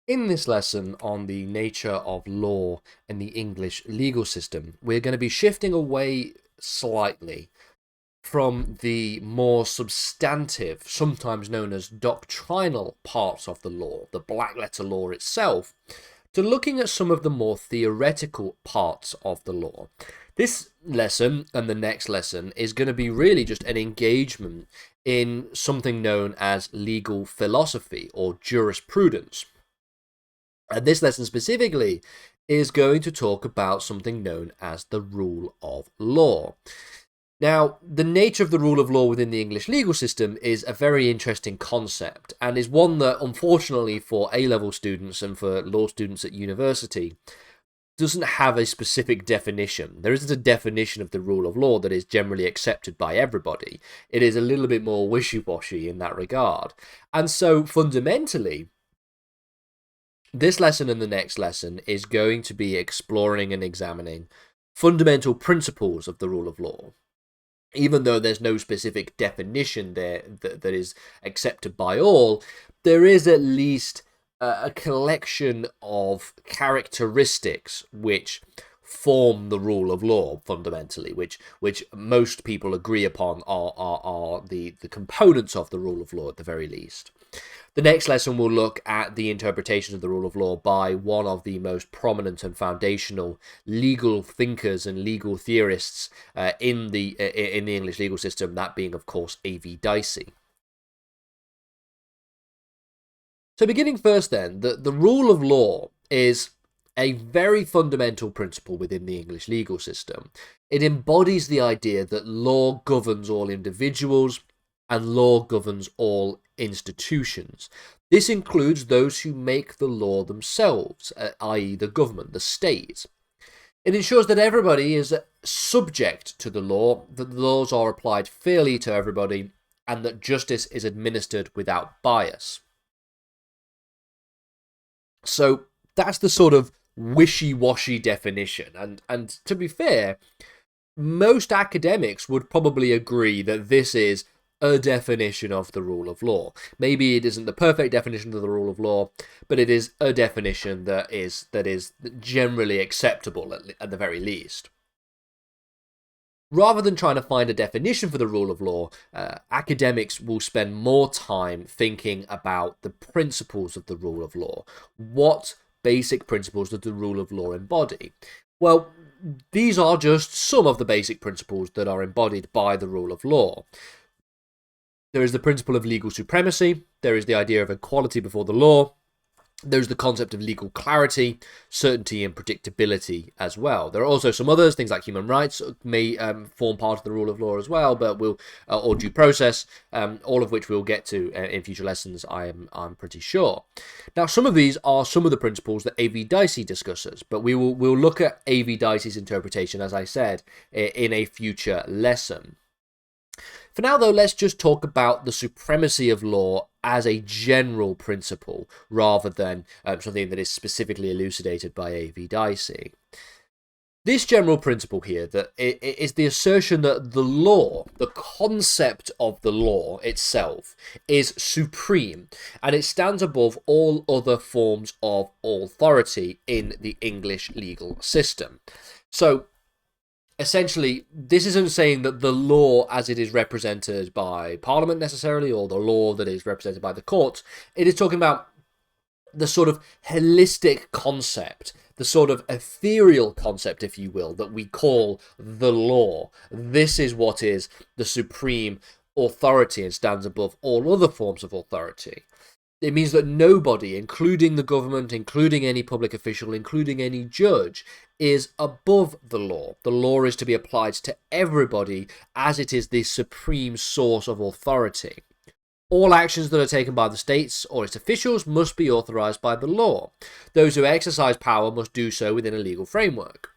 In this lesson on the nature of law and the English legal system, we're going to be shifting away slightly from the more substantive, sometimes known as doctrinal parts of the law, the black letter law itself, to looking at some of the more theoretical parts of the law. This lesson and the next lesson is going to be really just an engagement in something known as legal philosophy or jurisprudence. And this lesson specifically is going to talk about something known as the rule of law. Now, the nature of the rule of law within the English legal system is a very interesting concept and is one that, unfortunately, for A-level students and for law students at university, doesn't have a specific definition. There isn't a definition of the rule of law that is generally accepted by everybody. It is a little bit more wishy-washy in that regard. And so, fundamentally, this lesson and the next lesson is going to be exploring and examining fundamental principles of the rule of law. Even though there's no specific definition there that is accepted by all, there is at least a collection of characteristics which form the rule of law fundamentally, which most people agree upon are the components of the rule of law at the very least. The next lesson will look at the interpretation of the rule of law by one of the most prominent and foundational legal thinkers and legal theorists in the English legal system, that being, of course, A.V. Dicey. So beginning first then, the rule of law is a very fundamental principle within the English legal system. It embodies the idea that law governs all individuals and law governs all institutions. This includes those who make the law themselves, i.e. the government, the state. It ensures that everybody is subject to the law, that the laws are applied fairly to everybody, and that justice is administered without bias. So that's the sort of wishy-washy definition. And to be fair, most academics would probably agree that this is a definition of the rule of law. Maybe it isn't the perfect definition of the rule of law, but it is a definition that is generally acceptable at the very least. Rather than trying to find a definition for the rule of law, academics will spend more time thinking about the principles of the rule of law. What basic principles does the rule of law embody? Well, these are just some of the basic principles that are embodied by the rule of law. There is the principle of legal supremacy. There is the idea of equality before the law. There's the concept of legal clarity, certainty, and predictability as well. There are also some others, things like human rights may form part of the rule of law as well, but or due process, all of which we'll get to in future lessons, I'm pretty sure. Now, some of these are some of the principles that A.V. Dicey discusses, but we'll look at A.V. Dicey's interpretation, as I said, in a future lesson. For now, though, let's just talk about the supremacy of law as a general principle, rather than something that is specifically elucidated by A.V. Dicey. This general principle here that is the assertion that the law, the concept of the law itself, is supreme, and it stands above all other forms of authority in the English legal system. So, essentially, this isn't saying that the law as it is represented by Parliament necessarily, or the law that is represented by the courts. It is talking about the sort of holistic concept, the sort of ethereal concept, if you will, that we call the law. This is what is the supreme authority and stands above all other forms of authority. It means that nobody, including the government, including any public official, including any judge, is above the law. The law is to be applied to everybody as it is the supreme source of authority. All actions that are taken by the states or its officials must be authorized by the law. Those who exercise power must do so within a legal framework.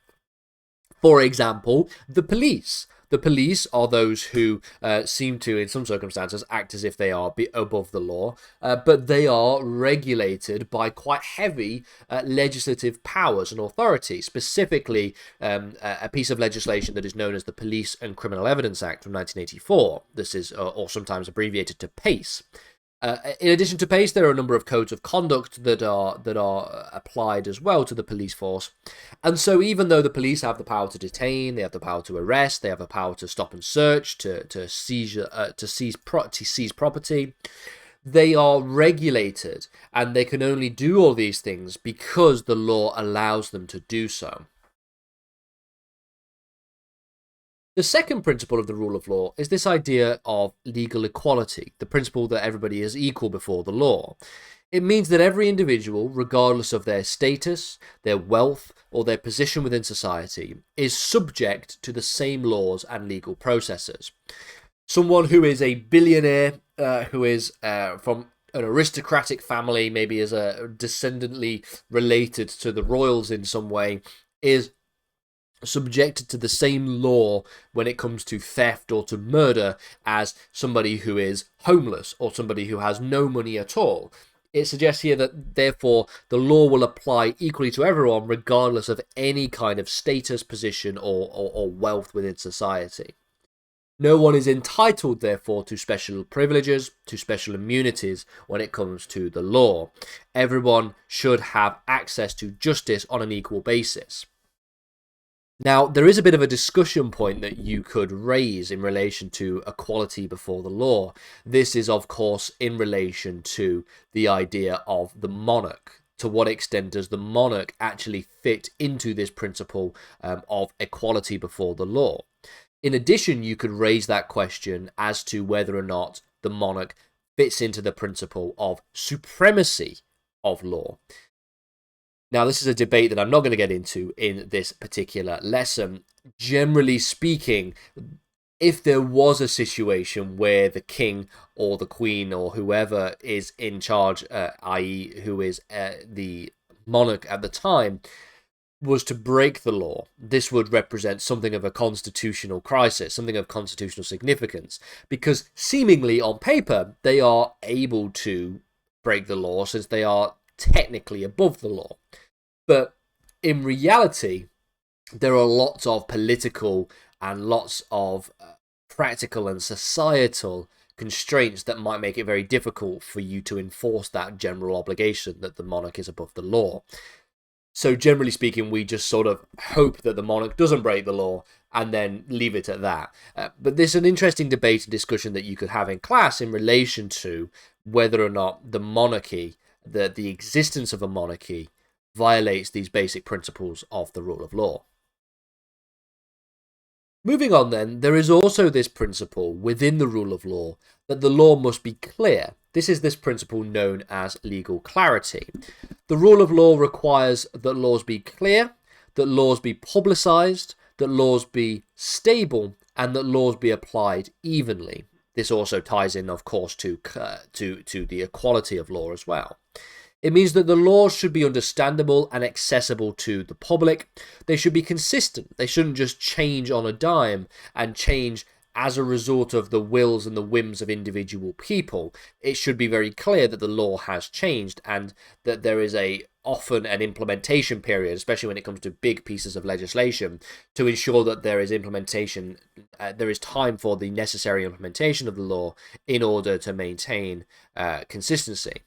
For example, the police. The police are those who seem to, in some circumstances, act as if they are above the law, but they are regulated by quite heavy legislative powers and authority, specifically a piece of legislation that is known as the Police and Criminal Evidence Act from 1984. This is, or sometimes abbreviated to PACE. In addition to pace, there are a number of codes of conduct that are applied as well to the police force. And so even though the police have the power to detain, they have the power to arrest, they have the power to stop and search, to seize property, they are regulated, and they can only do all these things because the law allows them to do so. The second principle of the rule of law is this idea of legal equality, the principle that everybody is equal before the law. It means that every individual, regardless of their status, their wealth, or their position within society, is subject to the same laws and legal processes. Someone who is a billionaire, who is from an aristocratic family, maybe is a descendantly related to the royals in some way, is subjected to the same law when it comes to theft or to murder as somebody who is homeless or somebody who has no money at all. It suggests here that, therefore, the law will apply equally to everyone, regardless of any kind of status, position, or wealth within society. No one is entitled, therefore, to special privileges, to special immunities when it comes to the law. Everyone should have access to justice on an equal basis. Now, there is a bit of a discussion point that you could raise in relation to equality before the law. This is, of course, in relation to the idea of the monarch. To what extent does the monarch actually fit into this principle of equality before the law? In addition, you could raise that question as to whether or not the monarch fits into the principle of supremacy of law. Now, this is a debate that I'm not going to get into in this particular lesson. Generally speaking, if there was a situation where the king or the queen or whoever is in charge, i.e. who is the monarch at the time, was to break the law, this would represent something of a constitutional crisis, something of constitutional significance, because seemingly on paper they are able to break the law since they are technically above the law. But in reality, there are lots of political and lots of practical and societal constraints that might make it very difficult for you to enforce that general obligation that the monarch is above the law. So generally speaking, we just sort of hope that the monarch doesn't break the law and then leave it at that. But there's an interesting debate and discussion that you could have in class in relation to whether or not the monarchy, the existence of a monarchy, violates these basic principles of the rule of law. Moving on then, there is also this principle within the rule of law that the law must be clear. This is this principle known as legal clarity. The rule of law requires that laws be clear, that laws be publicized, that laws be stable, and that laws be applied evenly. This also ties in, of course, to the equality of law as well. It means that the laws should be understandable and accessible to the public. They should be consistent. They shouldn't just change on a dime and change as a result of the wills and the whims of individual people. It should be very clear that the law has changed and that there is often an implementation period, especially when it comes to big pieces of legislation, to ensure that there is implementation, there is time for the necessary implementation of the law in order to maintain consistency.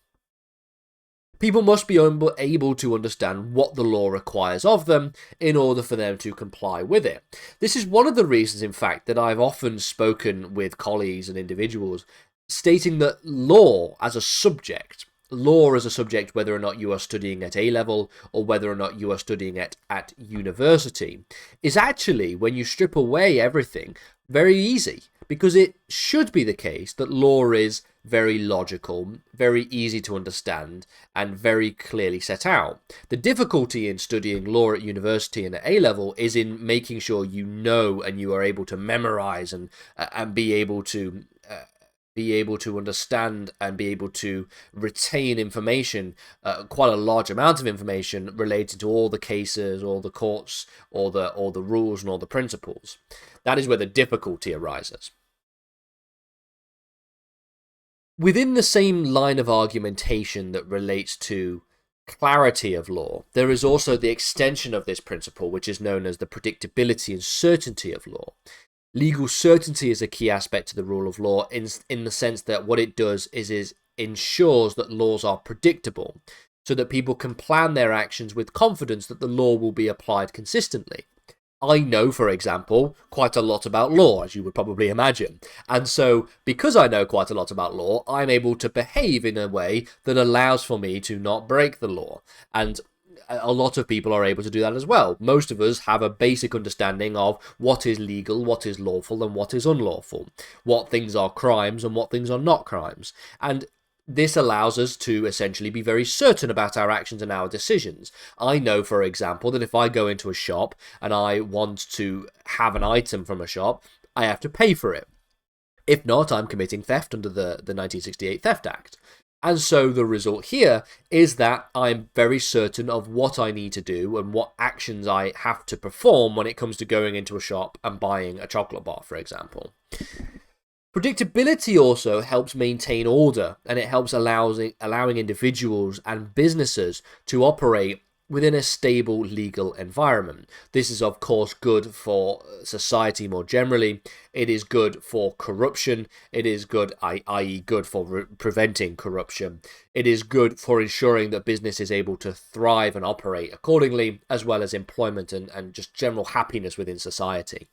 People must be able to understand what the law requires of them in order for them to comply with it. This is one of the reasons, in fact, that I've often spoken with colleagues and individuals stating that law as a subject, whether or not you are studying at A level or whether or not you are studying at university, is actually, when you strip away everything, very easy. Because it should be the case that law is very logical, very easy to understand, and very clearly set out. The difficulty in studying law at university and at A level is in making sure you know and you are able to memorize and be able to understand and be able to retain information, quite a large amount of information related to all the cases, all the courts, all the rules and all the principles. That is where the difficulty arises. Within the same line of argumentation that relates to clarity of law, there is also the extension of this principle, which is known as the predictability and certainty of law. Legal certainty is a key aspect to the rule of law in the sense that what it does is ensures that laws are predictable, so that people can plan their actions with confidence that the law will be applied consistently. I know, for example, quite a lot about law, as you would probably imagine. And so, because I know quite a lot about law, I'm able to behave in a way that allows for me to not break the law. And a lot of people are able to do that as well. Most of us have a basic understanding of what is legal, what is lawful, and what is unlawful. What things are crimes and what things are not crimes. And this allows us to essentially be very certain about our actions and our decisions. I know, for example, that if I go into a shop and I want to have an item from a shop, I have to pay for it. If not, I'm committing theft under the 1968 Theft Act. And so the result here is that I'm very certain of what I need to do and what actions I have to perform when it comes to going into a shop and buying a chocolate bar, for example. Predictability also helps maintain order, and it helps allowing individuals and businesses to operate within a stable legal environment. This is, of course, good for society more generally. It is good for corruption. It is good, i.e. good for preventing corruption. It is good for ensuring that business is able to thrive and operate accordingly, as well as employment and just general happiness within society.